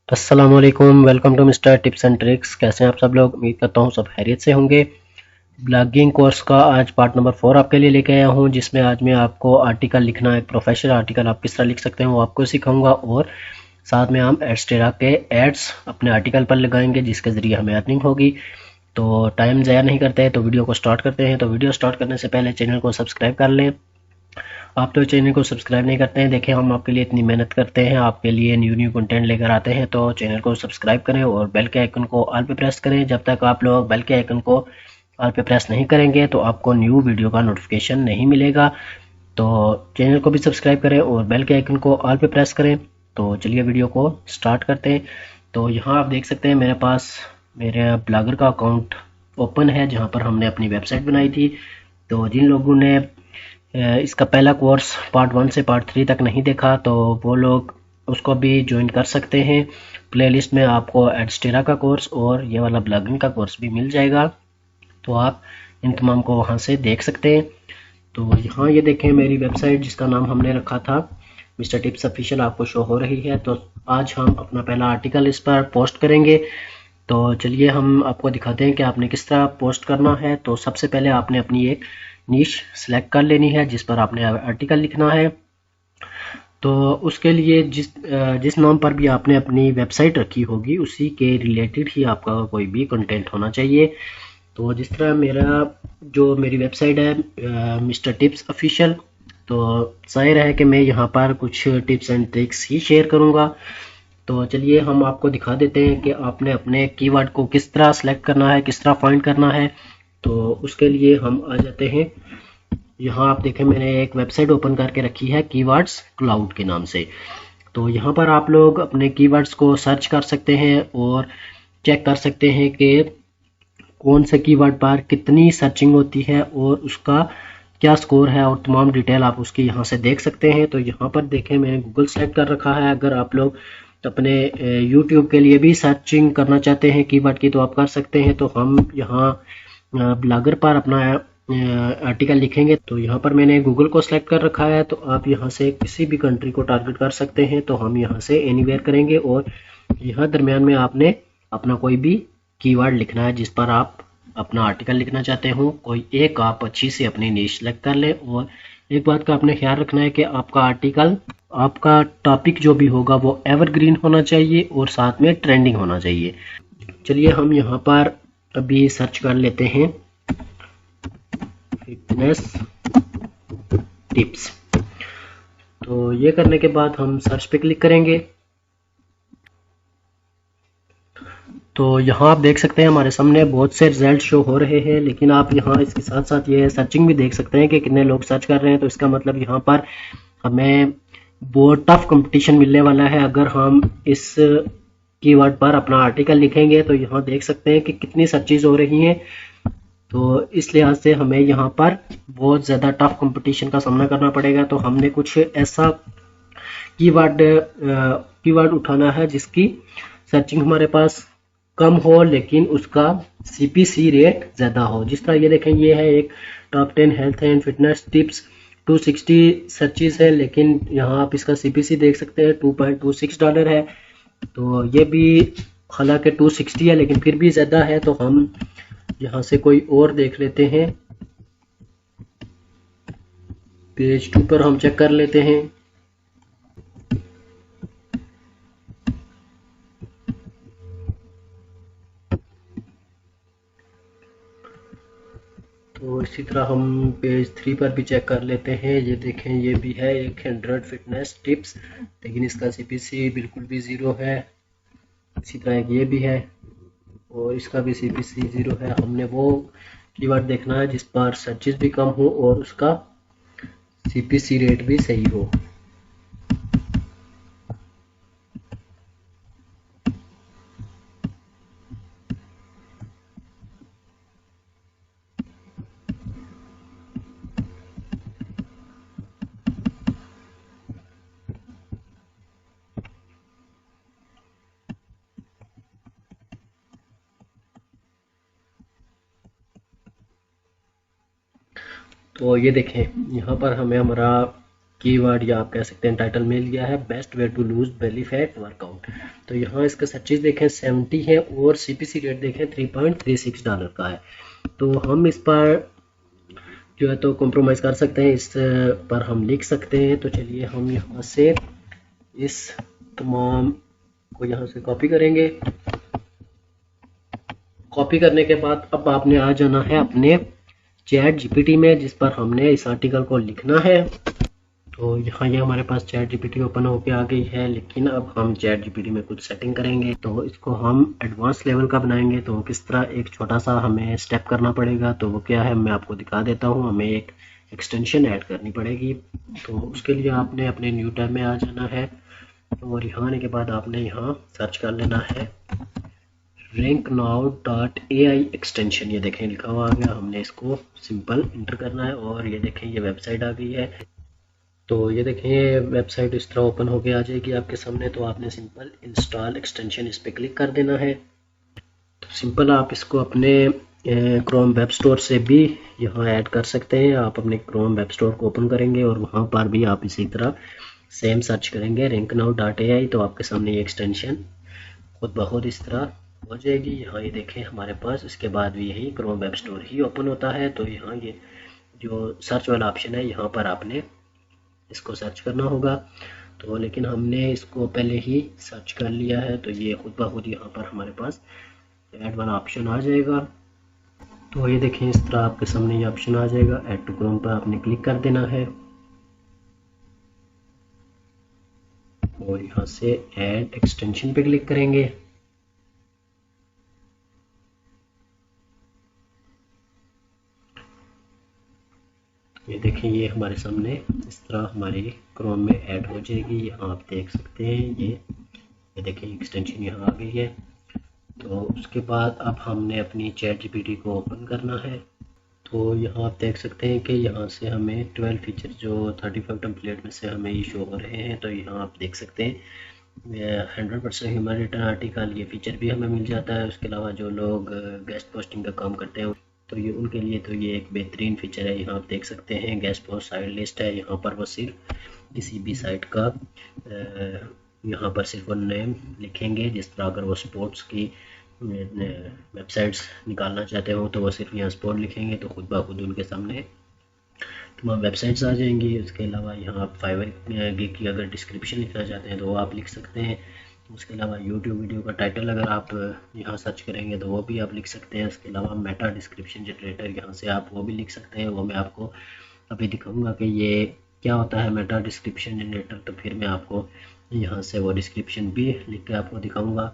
अस्सलामुअलैकुम, welcome to mister tips and tricks. कैसे हैं आप सब लोग? उम्मीद करता हूँ सब खैरियत से होंगे। ब्लॉगिंग कोर्स का आज पार्ट नंबर 4 आपके लिए लेके आया हूँ, जिसमें आज मैं आपको आर्टिकल लिखना, एक प्रोफेशनल आर्टिकल आप किस तरह लिख सकते हैं वो आपको सिखाऊंगा, और साथ में हम एडस्टेरा के एड्स अपने आर्टिकल पर लगाएंगे जिसके ज़रिए हमें अर्निंग होगी। तो टाइम ज़ाया नहीं करते हैं, तो वीडियो को स्टार्ट करते हैं। तो वीडियो स्टार्ट करने से पहले चैनल को सब्सक्राइब कर लें। आप तो चैनल को सब्सक्राइब नहीं करते हैं, देखिए हम आपके लिए इतनी मेहनत करते हैं, आपके लिए न्यू कंटेंट लेकर आते हैं, तो चैनल को सब्सक्राइब करें और बेल के आइकन को ऑल पे प्रेस करें। जब तक आप लोग बेल के आइकन को ऑल पे प्रेस नहीं करेंगे तो आपको न्यू वीडियो का नोटिफिकेशन नहीं मिलेगा। तो चैनल को भी सब्सक्राइब करें और बेल के आइकन को ऑल पे प्रेस करें। तो चलिए वीडियो को स्टार्ट करते हैं। तो यहाँ आप देख सकते हैं मेरे पास मेरे ब्लॉगर का अकाउंट ओपन है, जहाँ पर हमने अपनी वेबसाइट बनाई थी। तो जिन लोगों ने इसका पहला कोर्स पार्ट 1 से पार्ट 3 तक नहीं देखा तो वो लोग उसको भी ज्वाइन कर सकते हैं। प्लेलिस्ट में आपको एडस्टेरा का कोर्स और ये वाला ब्लॉगिंग का कोर्स भी मिल जाएगा, तो आप इन तमाम को वहाँ से देख सकते हैं। तो यहाँ ये देखें मेरी वेबसाइट जिसका नाम हमने रखा था मिस्टर टिप्स ऑफिशियल, आपको शो हो रही है। तो आज हम अपना पहला आर्टिकल इस पर पोस्ट करेंगे। तो चलिए हम आपको दिखाते हैं कि आपने किस तरह पोस्ट करना है। तो सबसे पहले आपने अपनी एक नीश सेलेक्ट कर लेनी है जिस पर आपने आर्टिकल लिखना है। तो उसके लिए जिस नाम पर भी आपने अपनी वेबसाइट रखी होगी उसी के रिलेटेड ही आपका कोई भी कंटेंट होना चाहिए। तो जिस तरह मेरी वेबसाइट है मिस्टर टिप्स ऑफिशियल, तो जाहिर है कि मैं यहाँ पर कुछ tips and tricks he share करूँगा। तो चलिए हम आपको दिखा देते हैं कि आपने अपने कीवर्ड को किस तरह सेलेक्ट करना है, किस तरह फाइंड करना है। तो उसके लिए हम आ जाते हैं। यहाँ आप देखें मैंने एक वेबसाइट ओपन करके रखी है कीवर्ड्स क्लाउड के नाम से। तो यहाँ पर आप लोग अपने कीवर्ड्स को सर्च कर सकते हैं और चेक कर सकते हैं कि कौन से कीवर्ड पर कितनी सर्चिंग होती है और उसका क्या स्कोर है, और तमाम डिटेल आप उसकी यहाँ से देख सकते हैं। तो यहाँ पर देखें मैंने गूगल सेलेक्ट कर रखा है। अगर आप लोग अपने यूट्यूब के लिए भी सर्चिंग करना चाहते हैं कीवर्ड की तो आप कर सकते हैं। तो हम यहाँ ब्लॉगर पर अपना आर्टिकल लिखेंगे। तो यहाँ पर मैंने गूगल को सिलेक्ट कर रखा है। तो आप यहाँ से किसी भी कंट्री को टारगेट कर सकते हैं। तो हम यहाँ से एनीवेयर करेंगे और यहाँ दरमियान में आपने अपना कोई भी कीवर्ड लिखना है जिस पर आप अपना आर्टिकल लिखना चाहते हो। कोई एक आप अच्छी से अपनी नीश सेलेक्ट कर लें, और एक बात का आपने ख्याल रखना है कि आपका आर्टिकल, आपका टॉपिक जो भी होगा वो एवरग्रीन होना चाहिए और साथ में ट्रेंडिंग होना चाहिए। चलिए हम यहाँ पर अभी सर्च कर लेते हैं फिटनेस टिप्स। तो ये करने के बाद हम सर्च पे क्लिक करेंगे। तो यहाँ आप देख सकते हैं हमारे सामने बहुत से रिजल्ट शो हो रहे हैं, लेकिन आप यहाँ इसके साथ साथ ये सर्चिंग भी देख सकते हैं कि कितने लोग सर्च कर रहे हैं। तो इसका मतलब यहाँ पर हमें बहुत टफ कंपटीशन मिलने वाला है। अगर हम इस कीवर्ड पर अपना आर्टिकल लिखेंगे तो यहाँ देख सकते हैं कि कितनी सर्चेज हो रही हैं। तो इस लिहाज से हमें यहाँ पर बहुत ज़्यादा टफ कंपटीशन का सामना करना पड़ेगा। तो हमने कुछ ऐसा कीवर्ड उठाना है जिसकी सर्चिंग हमारे पास कम हो लेकिन उसका सीपीसी रेट ज़्यादा हो। जिस तरह ये देखें, ये है एक top 10 health and fitness tips, 260 searches है, लेकिन यहाँ आप इसका सीपीसी देख सकते हैं $2.26 है। तो ये भी हालांकि 260 है लेकिन फिर भी ज़्यादा है। तो हम यहाँ से कोई और देख लेते हैं। पेज 2 पर हम चेक कर लेते हैं। तो इसी तरह हम पेज 3 पर भी चेक कर लेते हैं। ये देखें, ये भी है एक 100 फिटनेस टिप्स, लेकिन इसका सीपीसी बिल्कुल भी ज़ीरो है। इसी तरह एक ये भी है और इसका भी सीपीसी ज़ीरो है। हमने वो कीवर्ड देखना है जिस पर सर्चेस भी कम हो और उसका सीपीसी रेट भी सही हो। तो ये देखें, यहाँ पर हमें हमारा कीवर्ड या आप कह सकते हैं टाइटल मिल गया है, best way to lose belly fat workout. तो यहाँ इसका सर्चेज देखें 70 है और CPC रेट देखें $3.36 का है। तो हम इस पर जो है तो कॉम्प्रोमाइज़ कर सकते हैं, इस पर हम लिख सकते हैं। तो चलिए हम यहाँ से इस तमाम को यहाँ से कॉपी करेंगे। कॉपी करने के बाद अब आपने आ जाना है अपने चैट जीपीटी में, जिस पर हमने इस आर्टिकल को लिखना है। तो यहाँ ये हमारे पास चैट जीपीटी ओपन होके आ गई है, लेकिन अब हम चैट जीपीटी में कुछ सेटिंग करेंगे। तो इसको हम एडवांस लेवल का बनाएंगे। तो किस तरह, एक छोटा सा हमें स्टेप करना पड़ेगा। तो वो क्या है मैं आपको दिखा देता हूँ। हमें एक एक्सटेंशन ऐड करनी पड़ेगी। तो उसके लिए आपने अपने न्यू टैब में आ जाना है और यहाँ आने के बाद आपने यहाँ सर्च कर लेना है ranknow.ai एक्सटेंशन। ये देखें लिखा हुआ आ गया। हमने इसको सिंपल इंटर करना है और ये देखें ये वेबसाइट आ गई है। तो ये देखें ये वेबसाइट इस तरह ओपन होके आ जाएगी आपके सामने। तो आपने सिंपल इंस्टॉल एक्सटेंशन इस पर क्लिक कर देना है। तो सिंपल आप इसको अपने क्रोम वेब स्टोर से भी यहाँ ऐड कर सकते हैं। आप अपने क्रोम वेब स्टोर को ओपन करेंगे और वहाँ पर भी आप इसी तरह सेम सर्च करेंगे ranknow.ai। तो आपके सामने ये एक्सटेंशन खुद ब खुद इस तरह हो जाएगी। यहाँ ये देखें हमारे पास इसके बाद भी यही क्रोम वेब स्टोर ही ओपन होता है। तो यहाँ ये जो सर्च वाला ऑप्शन है यहाँ पर आपने इसको सर्च करना होगा। तो लेकिन हमने इसको पहले ही सर्च कर लिया है, तो ये खुद ब खुद यहाँ पर हमारे पास ऐड वाला ऑप्शन आ जाएगा। तो ये देखें इस तरह आपके सामने ये ऑप्शन आ जाएगा। ऐड टू क्रोम पर आपने क्लिक कर देना है और यहाँ से ऐड एक्सटेंशन पे क्लिक करेंगे। ये देखें ये हमारे सामने इस तरह हमारे क्रोम में ऐड हो जाएगी। यहाँ आप देख सकते हैं ये देखें एक्सटेंशन यहाँ आ गई है। तो उसके बाद अब हमने अपनी चैट जीपीटी को ओपन करना है। तो यहाँ आप देख सकते हैं कि यहाँ से हमें 12 फीचर जो 35 टेम्पलेट में से हमें ये शो हो रहे हैं। तो यहाँ आप देख सकते हैं 100% ह्यूमन रिटर्न आर्टिकल, ये फीचर भी हमें मिल जाता है। उसके अलावा जो लोग गेस्ट पोस्टिंग का काम करते हैं तो ये उनके लिए तो ये एक बेहतरीन फीचर है। यहाँ आप देख सकते हैं गेस्ट पोस्ट साइड लिस्ट है। यहाँ पर वो सिर्फ किसी भी साइट का यहाँ पर सिर्फ वो नेम लिखेंगे। जिस तरह अगर वो स्पोर्ट्स की वेबसाइट्स निकालना चाहते हो तो वो सिर्फ यहाँ स्पोर्ट लिखेंगे तो खुद ब खुद उनके सामने तमाम वेबसाइट्स आ जाएंगी। उसके अलावा यहाँ आप फाइवर गिग की अगर डिस्क्रिप्शन लिखना चाहते हैं तो वो आप लिख सकते हैं। उसके अलावा यूट्यूब वीडियो का टाइटल अगर आप यहाँ सर्च करेंगे तो वो भी आप लिख सकते हैं। उसके अलावा मेटा डिस्क्रिप्शन जनरेटर यहाँ से आप वो भी लिख सकते हैं। वो मैं आपको अभी दिखाऊंगा कि ये क्या होता है मेटा डिस्क्रिप्शन जनरेटर। तो फिर मैं आपको यहाँ से वो डिस्क्रिप्शन भी लिख के आपको दिखाऊंगा।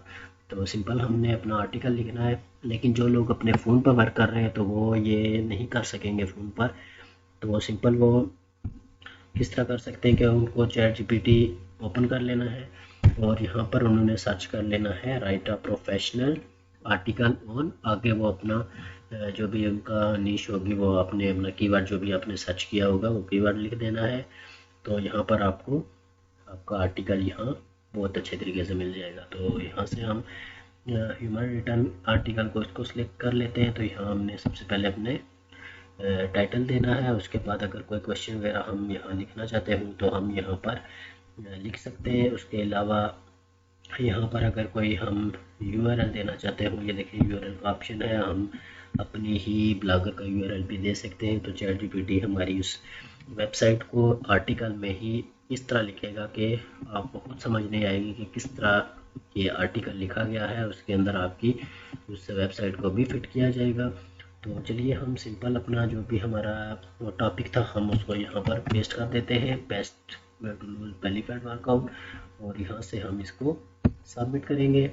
तो सिंपल हमने अपना आर्टिकल लिखना है, लेकिन जो लोग अपने फ़ोन पर वर्क कर रहे हैं तो वो ये नहीं कर सकेंगे फ़ोन पर। तो वो सिंपल वो किस तरह कर सकते हैं कि उनको चैट जीपीटी ओपन कर लेना है और यहाँ पर उन्होंने सर्च कर लेना है right a professional article on. आगे वो अपना जो भी उनका नीश होगी वो अपने अपना कीवर्ड जो भी आपने सर्च किया होगा वो कीवर्ड लिख देना है। तो यहाँ पर आपको आपका आर्टिकल यहाँ बहुत अच्छे तरीके से मिल जाएगा। तो यहाँ से हम ह्यूमन रिटर्न आर्टिकल को इसको सिलेक्ट कर लेते हैं। तो यहाँ हमने सबसे पहले अपने टाइटल देना है। उसके बाद अगर कोई क्वेश्चन वगैरह हम यहाँ लिखना चाहते हैं तो हम यहाँ पर लिख सकते हैं। उसके अलावा यहाँ पर अगर कोई हम URL देना चाहते हो, ये देखिए URL का ऑप्शन है। हम अपनी ही ब्लॉगर का URL भी दे सकते हैं। तो चैट जीपीटी हमारी उस वेबसाइट को आर्टिकल में ही इस तरह लिखेगा कि आपको खुद समझ नहीं आएगी कि किस तरह ये आर्टिकल लिखा गया है। उसके अंदर आपकी उस वेबसाइट को भी फिट किया जाएगा। तो चलिए हम सिंपल अपना जो भी हमारा वो टॉपिक था हम उसको यहाँ पर पेस्ट कर देते हैं, paste to lose belly fat workout, और यहाँ से हम इसको सबमिट करेंगे।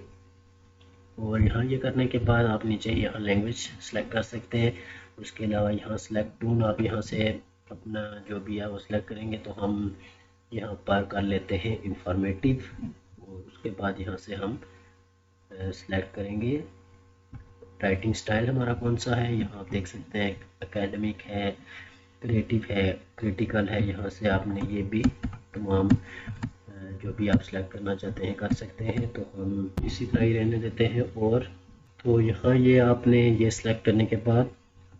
और यहाँ ये करने के बाद आप नीचे यहाँ लैंग्वेज सेलेक्ट कर सकते हैं। उसके अलावा यहाँ सेलेक्ट टून आप यहाँ से अपना जो भी है वो सिलेक्ट करेंगे। तो हम यहाँ पर कर लेते हैं इंफॉर्मेटिव, और उसके बाद यहाँ से हम सेलेक्ट करेंगे राइटिंग स्टाइल हमारा कौन सा है। यहाँ आप देख सकते हैं एकेडमिक है, क्रिएटिव है, क्रिटिकल है। यहाँ से आपने ये भी तमाम जो भी आप सेलेक्ट करना चाहते हैं कर सकते हैं। तो हम इसी तरह ही रहने देते हैं। और तो यहाँ ये आपने ये सिलेक्ट करने के बाद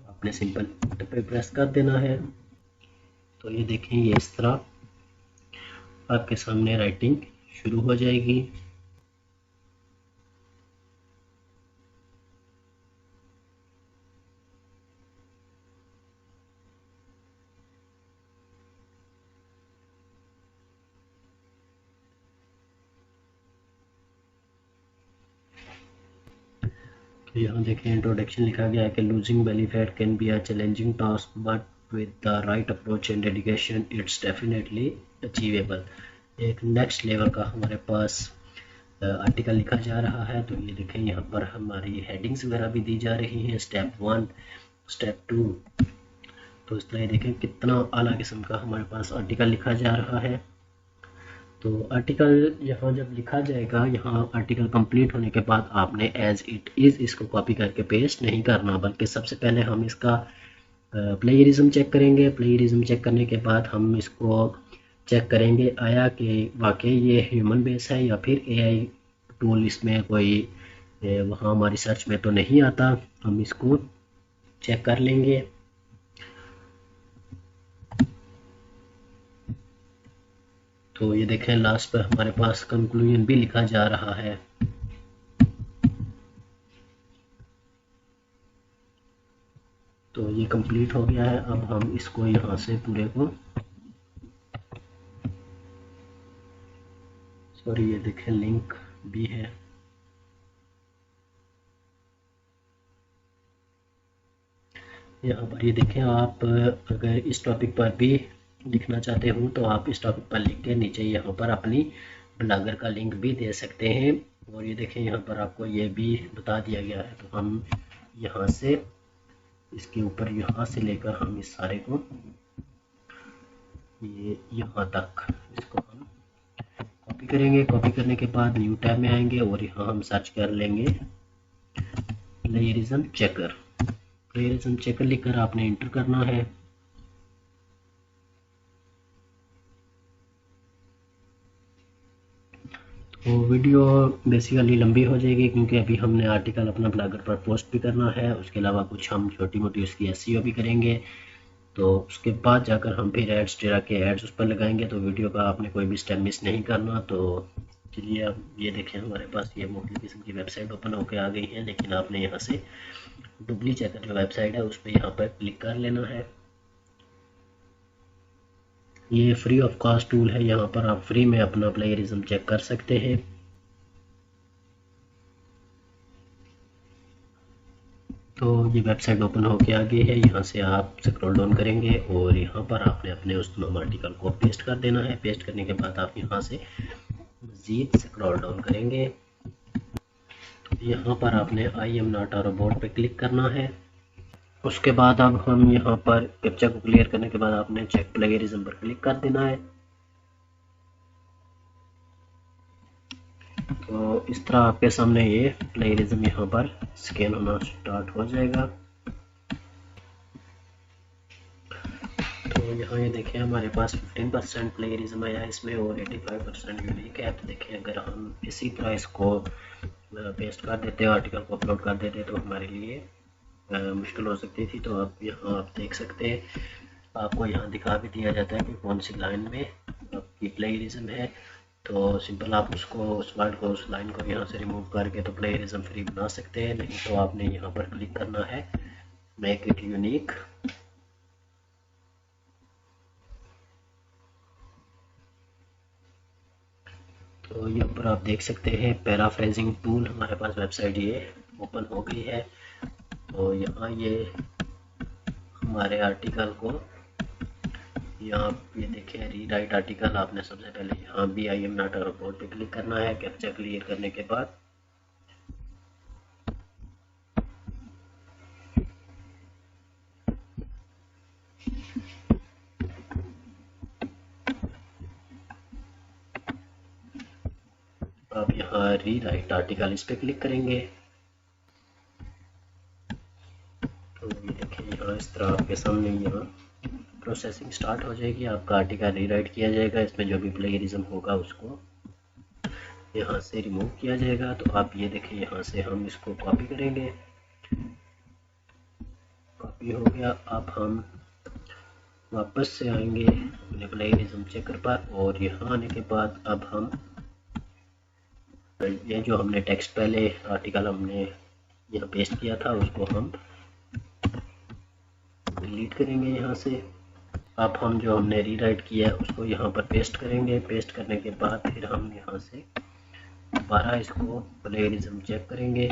आपने सिंपल एंटर पे प्रेस कर देना है। तो ये देखें ये इस तरह आपके सामने राइटिंग शुरू हो जाएगी। तो यहाँ देखें इंट्रोडक्शन लिखा गया है कि losing belly fat can be a challenging task but with the right approach and dedication it's definitely achievable. एक नेक्स्ट लेवल का हमारे पास आर्टिकल लिखा जा रहा है। तो ये देखें यहाँ पर हमारी हेडिंग्स वगैरह भी दी जा रही हैं, स्टेप 1, स्टेप 2। तो इस तरह देखें कितना आला किस्म का हमारे पास आर्टिकल लिखा जा रहा है। तो आर्टिकल यहाँ जब लिखा जाएगा, यहाँ आर्टिकल कंप्लीट होने के बाद आपने एज इट इज़ इसको कॉपी करके पेस्ट नहीं करना, बल्कि सबसे पहले हम इसका प्लेगरिज्म चेक करेंगे। प्लेगरिज्म चेक करने के बाद हम इसको चेक करेंगे आया कि वाकई ये ह्यूमन बेस है या फिर एआई टूल इसमें कोई वहाँ हमारी सर्च में तो नहीं आता। हम इसको चेक कर लेंगे। तो ये देखें लास्ट पर हमारे पास कंक्लूजन भी लिखा जा रहा है। तो ये कंप्लीट हो गया है। अब हम इसको यहाँ से पूरे को, सॉरी ये देखें लिंक भी है। यहाँ पर ये देखें, आप अगर इस टॉपिक पर भी लिखना चाहते हो तो आप इस टॉपिक पर लिख के नीचे यहाँ पर अपनी ब्लॉगर का लिंक भी दे सकते हैं। और ये देखें यहाँ पर आपको ये भी बता दिया गया है। तो हम यहाँ से इसके ऊपर यहाँ से लेकर हम इस सारे को ये यहाँ तक इसको हम कॉपी करेंगे। कॉपी करने के बाद न्यू टैब में आएंगे और यहाँ हम सर्च कर लेंगे प्लेगरिज्म चेकर। प्लेगरिज्म चेकर लिखकर आपने इंटर करना है। तो वीडियो बेसिकली लंबी हो जाएगी क्योंकि अभी हमने आर्टिकल अपना ब्लॉगर पर पोस्ट भी करना है, उसके अलावा कुछ हम छोटी मोटी उसकी एसईओ भी करेंगे। तो उसके बाद जाकर हम फिर एड्स टेरा के एड्स उस पर लगाएंगे। तो वीडियो का आपने कोई भी स्टेप मिस नहीं करना। तो चलिए अब ये देखें हमारे पास ये मुख्तलिफ किस्म की वेबसाइट ओपन होकर आ गई है, लेकिन आपने यहाँ से डुबली चेकर जो वेबसाइट है उस पर यहाँ पर क्लिक कर लेना है। ये फ्री ऑफ कॉस्ट टूल है, यहाँ पर आप फ्री में अपना प्लेगरिज्म चेक कर सकते हैं। तो ये वेबसाइट ओपन होके आ गई है। यहाँ से आप स्क्रॉल डाउन करेंगे और यहाँ पर आपने अपने उस तमाम आर्टिकल को पेस्ट कर देना है। पेस्ट करने के बाद आप यहाँ से मज़ीद स्क्रॉल डाउन करेंगे। तो यहाँ पर आपने I am not a robot पे क्लिक करना है। उसके बाद अब हम यहाँ पर कैप्चा को क्लियर करने के बाद आपने चेक प्लेगरिज्म पर क्लिक कर देना है। तो इस तरह आपके सामने ये प्लेगरिज्म यहाँ पर स्कैन होना स्टार्ट हो जाएगा। तो यहाँ ये देखें हमारे पास 15% प्लेगरिज्म आया है इसमें और 85% यूनिक है। तो देखें अगर हम इसी तरह इसको पेस्ट कर देते आर्टिकल को अपलोड कर देते तो हमारे लिए मुश्किल हो सकती थी। तो आप यहाँ आप देख सकते हैं, आपको यहाँ दिखा भी दिया जाता है कि कौन सी लाइन में आपकी प्लेगरिज्म है। तो सिंपल आप उसको उस वर्ड को उस लाइन को यहाँ से रिमूव करके तो प्लेगरिज्म फ्री बना सकते हैं। नहीं तो आपने यहाँ पर क्लिक करना है मेक इट यूनिक। तो यहाँ पर आप देख सकते हैं पैराफ्रेजिंग टूल हमारे पास वेबसाइट ये ओपन हो गई है। तो यहाँ ये हमारे आर्टिकल को यहाँ ये देखें रीराइट आर्टिकल, आपने सबसे पहले यहाँ भी I am not a robot पे क्लिक करना है। कैप्चा क्लियर करने के बाद आप यहाँ रीराइट आर्टिकल इस पे क्लिक करेंगे। तो ये देखें यहाँ इस तरह आपके सामने यहाँ प्रोसेसिंग स्टार्ट हो जाएगी। आपका आर्टिकल रीराइट किया जाएगा। इसमें जो भी प्लेगरिज्म होगा उसको यहाँ से रिमूव किया जाएगा। तो आप ये देखें यहाँ से हम इसको कॉपी करेंगे। कॉपी हो गया। अब हम वापस से आएंगे अपने प्लेगरिज्म चेकर पर और यहाँ आने के बाद अब हम ये जो हमने टेक्स्ट पहले आर्टिकल हमने यहाँ पेस्ट किया था उसको हम डिलीट करेंगे यहाँ से। अब हम जो हमने रीराइट किया है उसको यहाँ पर पेस्ट करेंगे। पेस्ट करने के बाद फिर हम यहाँ से दोबारा इसको प्लेगरिज्म चेक करेंगे।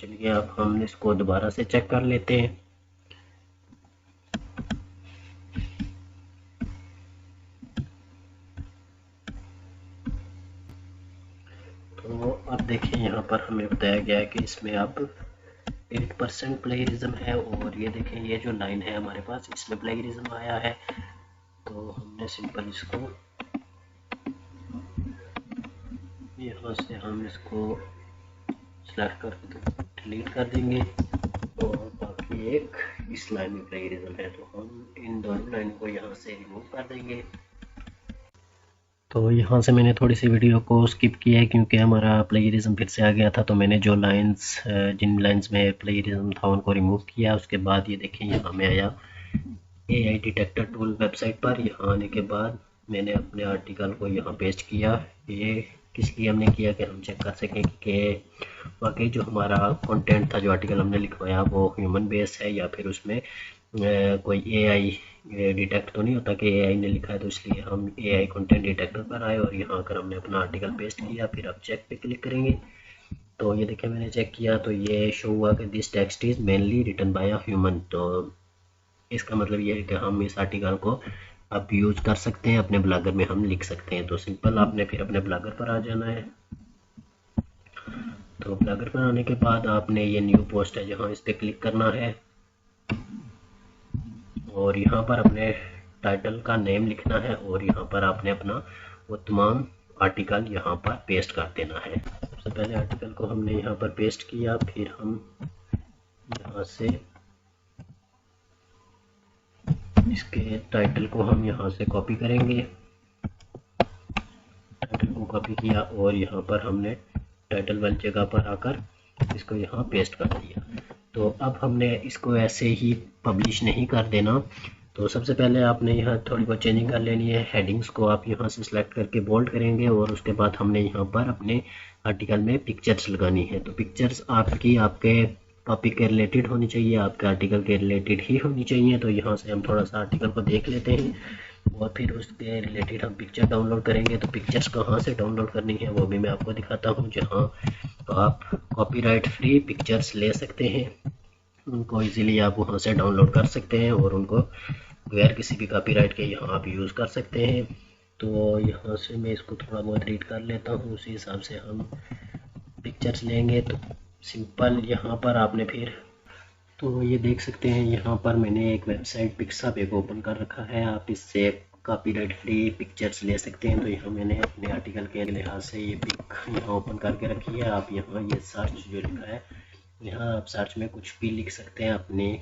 चलिए अब हम इसको दोबारा से चेक कर लेते हैं। तो अब देखिए यहाँ पर हमें बताया गया है कि इसमें अब 8% प्लेगरिज्म है, और ये देखें ये जो लाइन है हमारे पास इसमें प्लेगरिज्म आया है। तो हमने सिंपल इसको यहाँ से हम इसको सेलेक्ट करके डिलीट कर देंगे, और बाकी एक इस लाइन में प्लेगरिज्म है तो हम इन दोनों लाइन को यहाँ से रिमूव कर देंगे। तो यहाँ से मैंने थोड़ी सी वीडियो को स्किप किया है क्योंकि हमारा प्लेगरिज्म फिर से आ गया था, तो मैंने जो लाइंस जिन लाइंस में प्लेगरिज्म था उनको रिमूव किया। उसके बाद ये देखें यहाँ में आया AI डिटेक्टर टूल वेबसाइट पर। यहाँ आने के बाद मैंने अपने आर्टिकल को यहाँ पेस्ट किया। ये किस लिए हमने किया कि हम चेक कर सकें कि वाकई जो हमारा कंटेंट था, जो आर्टिकल हमने लिखवाया वो ह्यूमन बेस है या फिर उसमें कोई AI डिटेक्ट तो नहीं होता कि AI ने लिखा है। तो इसलिए हम AI कंटेंट डिटेक्टर पर आए और यहाँ आकर हमने अपना आर्टिकल पेस्ट किया। फिर अब चेक पे क्लिक करेंगे तो ये देखें मैंने चेक किया तो ये शो हुआ कि this text is mainly written by a human. तो इसका मतलब ये है कि हम इस आर्टिकल को अब यूज़ कर सकते हैं, अपने ब्लॉगर में हम लिख सकते हैं। तो सिंपल आपने फिर अपने ब्लॉगर पर आ जाना है। तो ब्लॉगर पर आने के बाद आपने ये न्यू पोस्ट है जहाँ इस पर क्लिक करना है, और यहाँ पर अपने टाइटल का नेम लिखना है, और यहाँ पर आपने अपना वो तमाम आर्टिकल यहाँ पर पेस्ट कर देना है। सबसे पहले आर्टिकल को हमने यहाँ पर पेस्ट किया, फिर हम यहाँ से इसके टाइटल को हम यहाँ से कॉपी करेंगे। टाइटल को कॉपी किया और यहाँ पर हमने टाइटल वाली जगह पर आकर इसको यहाँ पेस्ट कर दिया। तो अब हमने इसको ऐसे ही पब्लिश नहीं कर देना। तो सबसे पहले आपने यहाँ थोड़ी बहुत चेंजिंग कर लेनी है। हेडिंग्स को आप यहाँ से सिलेक्ट करके बोल्ड करेंगे, और उसके बाद हमने यहाँ पर अपने आर्टिकल में पिक्चर्स लगानी है। तो पिक्चर्स आपकी आपके टॉपिक के रिलेटेड होनी चाहिए, आपके आर्टिकल के रिलेटेड ही होनी चाहिए। तो यहाँ से हम थोड़ा सा आर्टिकल को देख लेते हैं और फिर उसके रिलेटेड हम पिक्चर डाउनलोड करेंगे। तो पिक्चर्स कहाँ से डाउनलोड करनी है वो भी मैं आपको दिखाता हूँ, जहाँ आप कॉपीराइट फ्री पिक्चर्स ले सकते हैं। उनको इजीली आप वहाँ से डाउनलोड कर सकते हैं और उनको बगैर किसी भी कॉपीराइट के यहाँ आप यूज़ कर सकते हैं। तो यहाँ से मैं इसको थोड़ा बहुत रीड कर लेता हूँ, उसी हिसाब से हम पिक्चर्स लेंगे। तो सिंपल यहाँ पर आपने फिर तो ये देख सकते हैं यहाँ पर मैंने एक वेबसाइट पिक्साप एक ओपन कर रखा है। आप इससे कॉपीराइट फ्री पिक्चर्स ले सकते हैं। तो यहाँ मैंने अपने आर्टिकल के लिहाज से ये पिक यहाँ ओपन करके रखी है। आप यहाँ ये सर्च जो लिखा है, यहाँ आप सर्च में कुछ भी लिख सकते हैं, अपने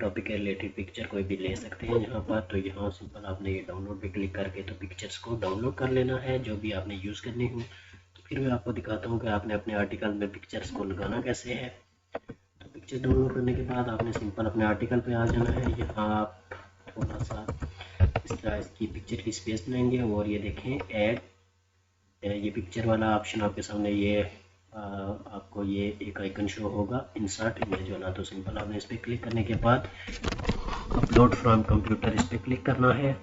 टॉपिक के रिलेटेड पिक्चर कोई भी ले सकते हैं यहाँ पर। तो यहाँ सिंपल आपने ये डाउनलोड पे क्लिक करके तो पिक्चर्स को डाउनलोड कर लेना है जो भी आपने यूज़ करनी हो। तो फिर मैं आपको दिखाता हूँ कि आपने अपने आर्टिकल में पिक्चर्स को लगाना कैसे है। तो पिक्चर डाउनलोड करने के बाद आपने सिंपल अपने आर्टिकल पे आ जाना है। यहाँ आप थोड़ा सा इस तरह इसकी पिक्चर की स्पेस बनाएंगे, और ये देखें ऐड, ये पिक्चर वाला ऑप्शन आपके सामने ये आपको ये एक आइकन शो होगा इंसर्ट इमेज वाला। तो सिंपल आपने इस पर क्लिक करने के बाद अपलोड फ्रॉम कंप्यूटर इस पर क्लिक करना है।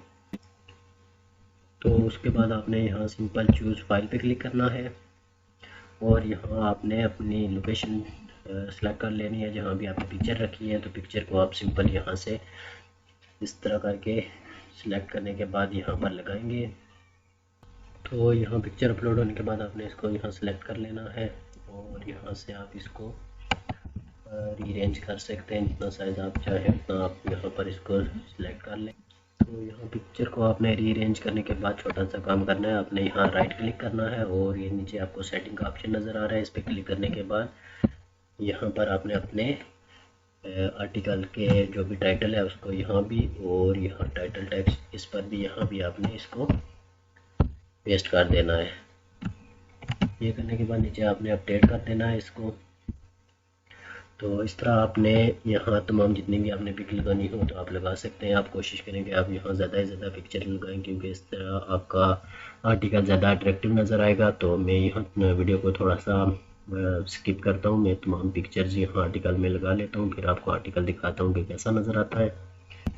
तो उसके बाद आपने यहाँ सिंपल चूज़ फाइल पे क्लिक करना है, और यहाँ आपने अपनी लोकेशन सेलेक्ट कर लेनी है जहाँ भी आपने पिक्चर रखी है। तो पिक्चर को आप सिंपल यहाँ से इस तरह करके सिलेक्ट करने के बाद यहाँ पर लगाएंगे। तो यहाँ पिक्चर अपलोड होने के बाद आपने इसको यहाँ सेलेक्ट कर लेना है, और यहाँ से आप इसको रीअरेंज कर सकते हैं। जितना साइज़ आप चाहें उतना आप यहाँ पर इसको सिलेक्ट कर लें। तो यहाँ पिक्चर को आपने रीअरेंज करने के बाद छोटा सा काम करना है, आपने यहाँ राइट क्लिक करना है, और ये नीचे आपको सेटिंग का ऑप्शन नज़र आ रहा है। इस पर क्लिक करने के बाद यहाँ पर आपने अपने आर्टिकल के जो भी टाइटल है उसको यहाँ भी, और यहाँ टाइटल टेक्स्ट इस पर भी, यहाँ भी आपने इसको पेस्ट कर देना है। ये करने के बाद नीचे आपने अपडेट कर देना है इसको। तो इस तरह आपने यहाँ तमाम जितनी भी आपने पिक लगानी हो तो आप लगा सकते हैं। आप कोशिश करें कि आप यहाँ ज़्यादा से ज़्यादा पिक्चर लगाएं, क्योंकि इस तरह आपका आर्टिकल ज़्यादा अट्रैक्टिव नज़र आएगा। तो मैं यहाँ वीडियो को थोड़ा सा स्किप करता हूँ, मैं तमाम पिक्चर्स यहाँ आर्टिकल में लगा लेता हूँ, फिर आपको आर्टिकल दिखाता हूँ कि कैसा नज़र आता है।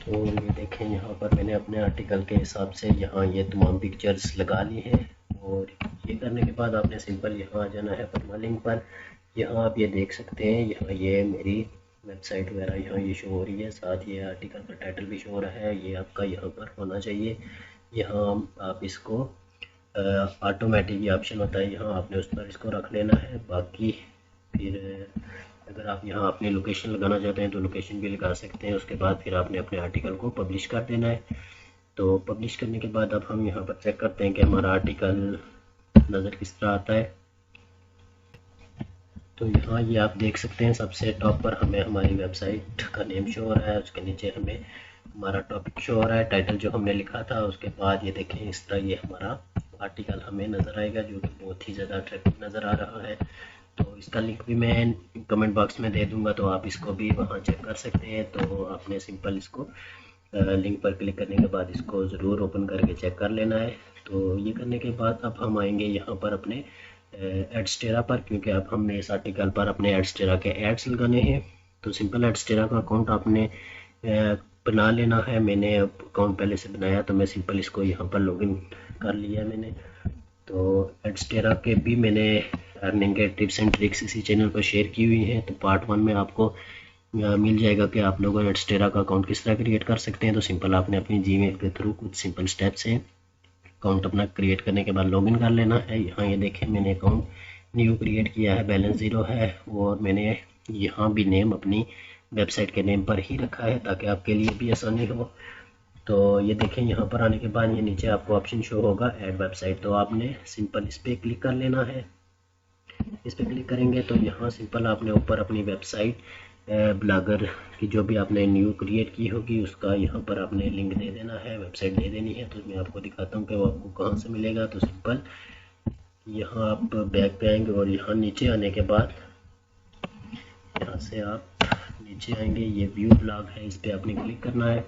तो ये देखें यहाँ पर मैंने अपने आर्टिकल के हिसाब से यहाँ ये तमाम पिक्चर्स लगा ली हैं, और ये करने के बाद आपने सिंपल यहाँ आ जाना है परमालिंक पर। यहाँ आप ये देख सकते हैं, यहाँ ये मेरी वेबसाइट वगैरह यहाँ ये शो हो रही है, साथ ये आर्टिकल का टाइटल भी शो हो रहा है। ये आपका यहाँ पर होना चाहिए। यहाँ आप इसको ऑटोमेटिक ये ऑप्शन होता है, यहाँ आपने उस पर इसको रख लेना है। बाकी फिर अगर आप यहाँ अपनी लोकेशन लगाना चाहते हैं तो लोकेशन भी लगा सकते हैं। उसके बाद फिर आपने अपने आर्टिकल को पब्लिश कर देना है। तो पब्लिश करने के बाद अब हम यहाँ पर चेक करते हैं कि हमारा आर्टिकल नज़र किस तरह आता है। तो यहाँ ये आप देख सकते हैं, सबसे टॉप पर हमें हमारी वेबसाइट का नेम शो हो रहा है, उसके नीचे हमें हमारा टॉपिक शो हो रहा है, टाइटल जो हमने लिखा था। उसके बाद ये देखें, इस तरह ये हमारा आर्टिकल हमें नज़र आएगा, जो कि बहुत ही ज़्यादा अट्रैक्टिव नज़र आ रहा है। तो इसका लिंक भी मैं कमेंट बॉक्स में दे दूंगा, तो आप इसको भी वहाँ चेक कर सकते हैं। तो आपने सिंपल इसको लिंक पर क्लिक करने के बाद इसको ज़रूर ओपन करके चेक कर लेना है। तो ये करने के बाद अब हम आएंगे यहाँ पर अपने एडस्टेरा पर, क्योंकि अब हमने इस आर्टिकल पर अपने एडस्टेरा के एड्स लगाने हैं। तो सिंपल एडस्टेरा का अकाउंट आपने बना लेना है। मैंने अकाउंट पहले से बनाया, तो मैं सिंपल इसको यहाँ पर लॉगिन कर लिया मैंने। तो एडस्टेरा के भी मैंने अर्निंग के टिप्स एंड ट्रिक्स इसी चैनल पर शेयर की हुई हैं। तो पार्ट 1 में आपको मिल जाएगा कि आप लोग एडस्टेरा का अकाउंट किस तरह क्रिएट कर सकते हैं। तो सिंपल आपने अपनी जीमेल के थ्रू कुछ सिंपल स्टेप्स हैं। अकाउंट अपना क्रिएट करने के बाद लॉगिन कर लेना है। यहाँ ये देखें, मैंने अकाउंट न्यू क्रिएट किया है, बैलेंस 0 है, और मैंने यहाँ भी नेम अपनी वेबसाइट के नेम पर ही रखा है ताकि आपके लिए भी आसानी हो। तो ये देखें, यहाँ पर आने के बाद ये नीचे आपको ऑप्शन शो होगा ऐड वेबसाइट। तो आपने सिंपल इस पर क्लिक कर लेना है। इस पर क्लिक करेंगे तो यहाँ सिंपल आपने ऊपर अपनी वेबसाइट ब्लॉगर की जो भी आपने न्यू क्रिएट की होगी उसका यहाँ पर आपने लिंक दे देना है, वेबसाइट दे देनी है। तो मैं आपको दिखाता हूँ कि वो आपको कहाँ से मिलेगा। तो सिंपल यहाँ आप बैक पे आएंगे और यहाँ नीचे आने के बाद यहाँ से आप नीचे आएंगे, ये व्यू ब्लॉग है, इस पर आपने क्लिक करना है।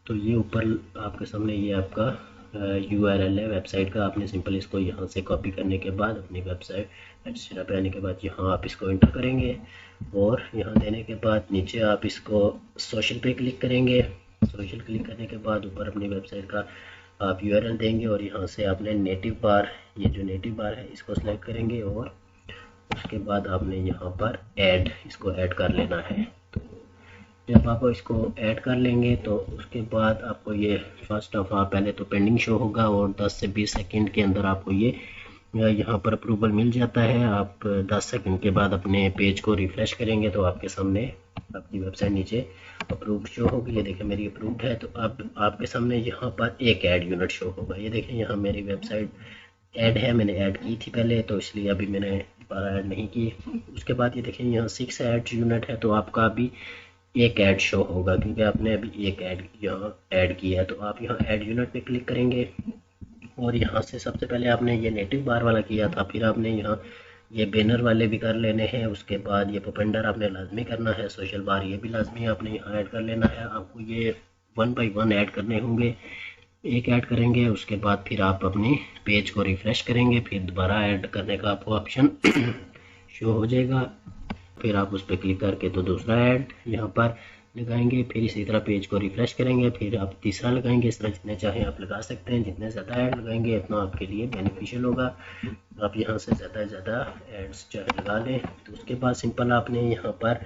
तो ये ऊपर आपके सामने ये आपका URL है वेबसाइट का। आपने सिंपल इसको यहाँ से कॉपी करने के बाद अपनी वेबसाइट एडस्टेरा पे आने के बाद यहाँ आप इसको एंटर करेंगे, और यहाँ देने के बाद नीचे आप इसको सोशल पे क्लिक करेंगे। सोशल क्लिक करने के बाद ऊपर अपनी वेबसाइट का आप URL देंगे, और यहाँ से आपने नेटिव बार, ये जो नेटिव बार है इसको सेलेक्ट करेंगे, और उसके बाद आपने यहाँ पर इसको ऐड कर लेना है। तो जब आप इसको ऐड कर लेंगे तो उसके बाद आपको ये फर्स्ट ऑफ ऑल पहले तो पेंडिंग शो होगा, और 10 से 20 सेकंड के अंदर आपको ये यहाँ पर अप्रूवल मिल जाता है। आप 10 सेकंड के बाद अपने पेज को रिफ्रेश करेंगे तो आपके सामने आपकी वेबसाइट नीचे अप्रूव्ड शो होगी। ये देखें, मेरी अप्रूव्ड है। तो अब आपके सामने यहाँ पर एक ऐड यूनिट शो होगा। ये देखें, यहाँ मेरी वेबसाइट ऐड है, मैंने ऐड की थी पहले, तो इसलिए अभी मैंने दोबारा ऐड नहीं की। उसके बाद ये देखें, यहाँ 6 ऐड यूनिट है, तो आपका अभी एक ऐड शो होगा क्योंकि आपने अभी एक ऐड यहाँ ऐड किया है। तो आप यहाँ ऐड यूनिट पे क्लिक करेंगे, और यहाँ से सबसे पहले आपने ये नेटिव बार वाला किया था, फिर आपने यहाँ ये बैनर वाले भी कर लेने हैं। उसके बाद ये पोपेंडर आपने लाजमी करना है, सोशल बार ये भी लाजमी आपने यहाँ ऐड कर लेना है। आपको ये 1 बाय 1 ऐड करने होंगे। एक ऐड करेंगे, उसके बाद फिर आप अपनी पेज को रिफ्रेश करेंगे, फिर दोबारा ऐड करने का आपको ऑप्शन शो हो जाएगा। फिर आप उस पर क्लिक करके तो दूसरा ऐड यहाँ पर लगाएंगे, फिर इसी तरह पेज को रिफ्रेश करेंगे, फिर आप तीसरा लगाएंगे। इस तरह जितने चाहें आप लगा सकते हैं, जितने ज़्यादा ऐड लगाएंगे उतना आपके लिए बेनिफिशियल होगा। आप यहाँ से ज़्यादा से ज़्यादा एड्स चाहे लगा लें। तो उसके बाद सिंपल आपने यहाँ पर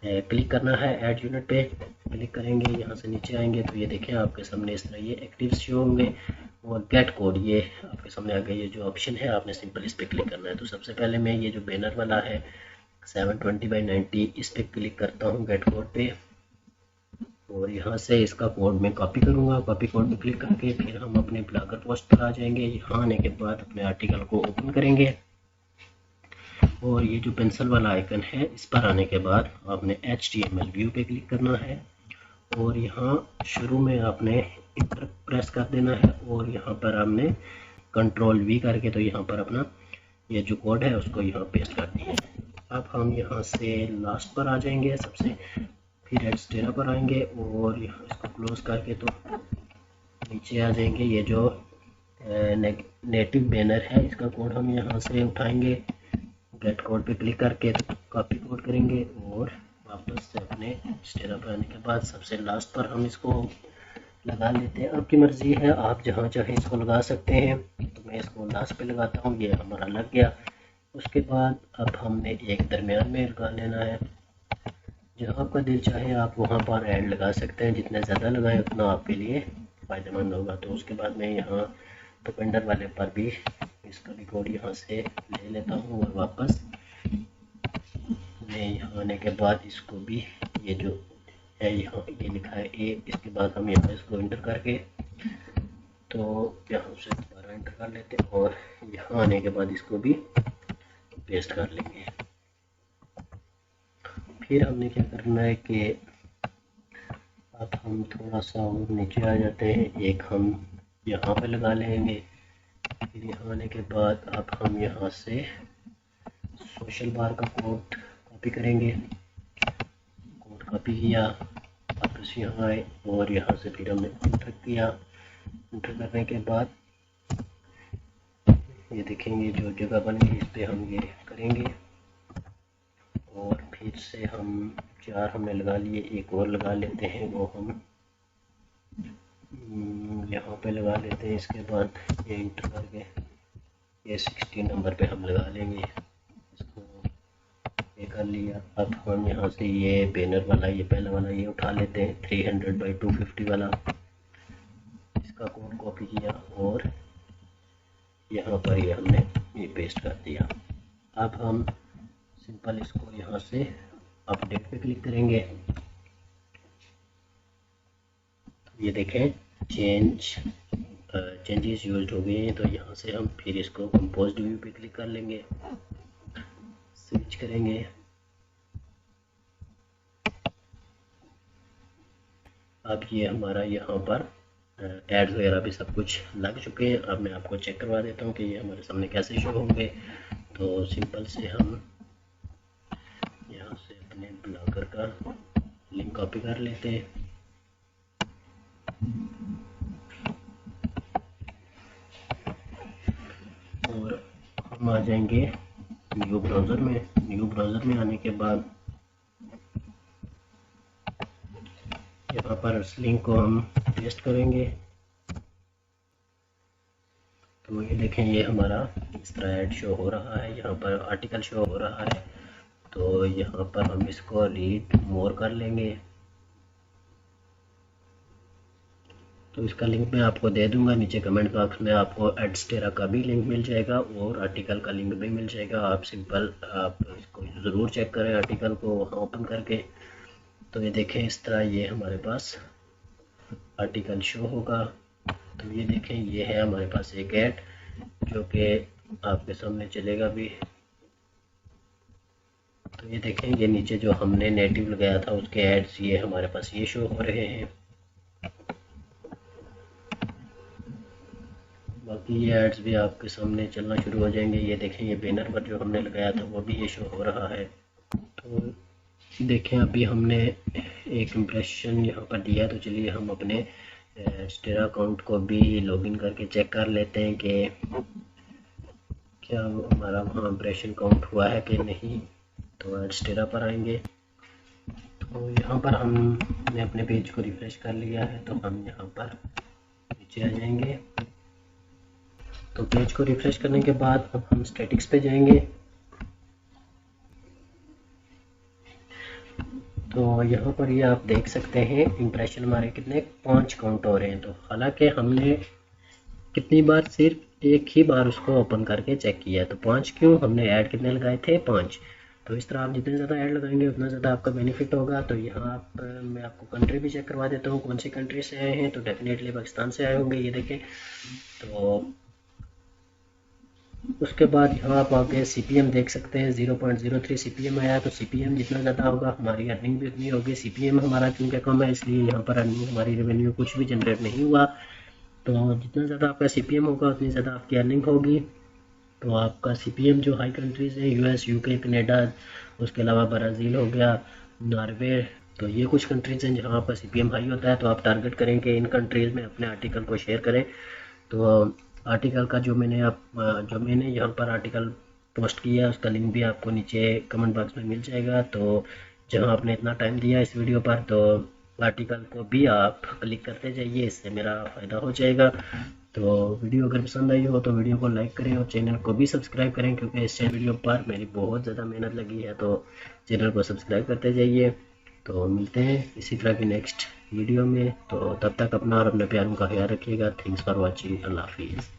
क्लिक करना है, ऐड यूनिट पे क्लिक करेंगे, यहाँ से नीचे आएंगे तो ये देखें आपके सामने इस तरह ये एक्टिव शो होंगे, और गेट कोड ये आपके सामने आ गया। ये जो ऑप्शन है आपने सिंपल इस पर क्लिक करना है। तो सबसे पहले मैं ये जो बैनर वाला है 720x90 इस पर क्लिक करता हूँ गेट कोड पे, और यहाँ से इसका कोड मैं कॉपी करूँगा। कॉपी कोड पे क्लिक करके फिर हम अपने ब्लॉगर पोस्ट पर आ जाएंगे। यहाँ आने के बाद अपने आर्टिकल को ओपन करेंगे, और ये जो पेंसिल वाला आइकन है इस पर आने के बाद आपने HTML व्यू पे क्लिक करना है, और यहाँ शुरू में आपने इंटर प्रेस कर देना है, और यहाँ पर आपने कंट्रोल V करके तो यहाँ पर अपना ये जो कोड है उसको यहाँ पेस्ट कर दिया है। अब हम यहाँ से लास्ट पर आ जाएंगे सबसे, फिर एडस्टेरा पर आएंगे, और यहाँ इसको क्लोज करके तो नीचे आ जाएंगे। ये जो नेटिव बैनर है इसका कोड हम यहाँ से उठाएंगे, गेट कोड पे क्लिक करके कॉपी कोड करेंगे, और वापस से अपने एडस्टेरा पर आने के बाद सबसे लास्ट पर हम इसको लगा लेते हैं। आपकी मर्ज़ी है, आप जहाँ चाहें इसको लगा सकते हैं। तो मैं इसको लास्ट पे लगाता हूँ, ये हमारा लग गया। उसके बाद अब हमने एक दरमियान में लगा लेना है। जहाँ आपका दिल चाहे आप वहाँ पर ऐड लगा सकते हैं, जितने ज़्यादा लगाएं उतना आपके लिए फ़ायदेमंद होगा। तो उसके बाद मैं यहाँ डिपेंडर वाले पर भी इसका भी कोड यहाँ से ले लेता हूँ और वापस मैं यहाँ आने के बाद इसको भी ये जो है यहाँ ये लिखा है ए, इसके बाद हम यहाँ इसको इंटर करके तो यहाँ से दोबारा इंटर कर लेते हैं और यहाँ आने के बाद इसको भी पेस्ट कर लेंगे। फिर हमने क्या करना है कि अब हम थोड़ा सा और नीचे आ जाते हैं, एक हम यहाँ पे लगा लेंगे। फिर यहाँ आने के बाद अब हम यहाँ से सोशल बार का कोड कॉपी करेंगे। कोड कॉपी किया, वापस यहाँ आए और यहाँ से फिर हमने इंटर किया। इंटर करने के बाद ये देखेंगे जो जगह बन गई, इस पर हम ये करेंगे और फिर से हम 4 हमने लगा लिए, एक और लगा लेते हैं, वो हम यहाँ पे लगा लेते हैं। इसके बाद ये इंटर करके ये 16 नंबर पे हम लगा लेंगे, इसको ये कर लिया। अब हम यहाँ से ये बैनर वाला, ये पहला वाला ये उठा लेते हैं 300/250 वाला, इसका कोड कॉपी किया और यहाँ पर ये हमने ये पेस्ट कर दिया। अब हम सिंपल इसको यहाँ से अपडेट पे क्लिक करेंगे, ये देखें चेंजेस यूज्ड हो गए हैं। तो यहाँ से हम फिर इसको कंपोज्ड व्यू पे क्लिक कर लेंगे, स्विच करेंगे। अब ये हमारा यहाँ पर एड्स वगैरह भी सब कुछ लग चुके हैं। अब मैं आपको चेक करवा देता हूँ कि ये हमारे सामने कैसे शो होंगे। तो सिंपल से हम यहाँ से अपने ब्लॉगर का लिंक कॉपी कर लेते हैं और हम आ जाएंगे न्यू ब्राउज़र में। न्यू ब्राउज़र में आने के बाद यहाँ पर इस लिंक को हम पेस्ट करेंगे। तो ये देखें ये हमारा इस तरह ऐड शो हो रहा है, यहाँ पर आर्टिकल शो हो रहा है। तो यहाँ पर हम इसको रीड मोर कर लेंगे। तो इसका लिंक मैं आपको दे दूंगा नीचे कमेंट बॉक्स में, आपको एडस्टेरा का भी लिंक मिल जाएगा और आर्टिकल का लिंक भी मिल जाएगा। आप सिंपल आप इसको ज़रूर चेक करें आर्टिकल को वहाँ ओपन करके। तो ये देखें इस तरह ये हमारे पास आर्टिकल शो होगा। तो ये देखें ये है हमारे पास एक ऐड जो कि आपके सामने चलेगा भी। तो ये देखें ये नीचे जो हमने नेटिव लगाया था उसके एड्स ये हमारे पास ये शो हो रहे हैं। बाकी ये एड्स भी आपके सामने चलना शुरू हो जाएंगे। ये देखें ये बैनर पर जो हमने लगाया था वो भी ये शो हो रहा है। तो देखें अभी हमने एक इम्प्रेशन यहाँ पर दिया, तो चलिए हम अपने एडस्टेरा अकाउंट को भी लॉगिन करके चेक कर लेते हैं कि क्या हमारा वहाँ इम्प्रेशन काउंट हुआ है कि नहीं। तो एडस्टेरा पर आएंगे, तो यहाँ पर हमने अपने पेज को रिफ्रेश कर लिया है। तो हम यहाँ पर नीचे आ जाएंगे। तो पेज को रिफ्रेश करने के बाद अब हम स्टैटिक्स पे जाएंगे। तो यहाँ पर ये आप देख सकते हैं इम्प्रेशन हमारे कितने 5 काउंट हो रहे हैं। तो हालांकि हमने कितनी बार सिर्फ एक ही बार उसको ओपन करके चेक किया, तो 5 क्यों, हमने ऐड कितने लगाए थे 5। तो इस तरह आप जितने ज़्यादा ऐड लगाएंगे उतना ज़्यादा आपका बेनिफिट होगा। तो यहाँ आप मैं आपको कंट्री भी चेक करवा देता हूँ कौन सी कंट्री से आए हैं। तो डेफिनेटली पाकिस्तान से आए होंगे ये देखें। तो उसके बाद यहाँ आप आगे CPM देख सकते हैं 0.03 CPM आया। तो CPM जितना ज़्यादा होगा हमारी अर्निंग भी उतनी होगी। CPM हमारा क्योंकि कम है इसलिए यहाँ पर अर्निंग हमारी रेवेन्यू कुछ भी जनरेट नहीं हुआ। तो जितना ज़्यादा आपका CPM होगा उतनी ज़्यादा आपकी अर्निंग होगी। तो आपका CPM जो हाई कंट्रीज़ है US UK कनाडा, उसके अलावा ब्राज़ील हो गया, नॉर्वे, तो ये कुछ कंट्रीज़ हैं जहाँ आपका CPM हाई होता है। तो आप टारगेट करें कि इन कंट्रीज़ में अपने आर्टिकल को शेयर करें। तो आर्टिकल का जो मैंने यहाँ पर आर्टिकल पोस्ट किया है उसका लिंक भी आपको नीचे कमेंट बॉक्स में मिल जाएगा। तो जहाँ आपने इतना टाइम दिया इस वीडियो पर, तो आर्टिकल को भी आप क्लिक करते जाइए, इससे मेरा फ़ायदा हो जाएगा। तो वीडियो अगर पसंद आई हो तो वीडियो को लाइक करें और चैनल को भी सब्सक्राइब करें, क्योंकि इस वीडियो पर मेरी बहुत ज़्यादा मेहनत लगी है, तो चैनल को सब्सक्राइब करते जाइए। तो मिलते हैं इसी तरह की नेक्स्ट वीडियो में, तो तब तक अपना और अपने प्यारों का ख्याल रखिएगा। Thanks for watching. अल्लाह हाफिज़।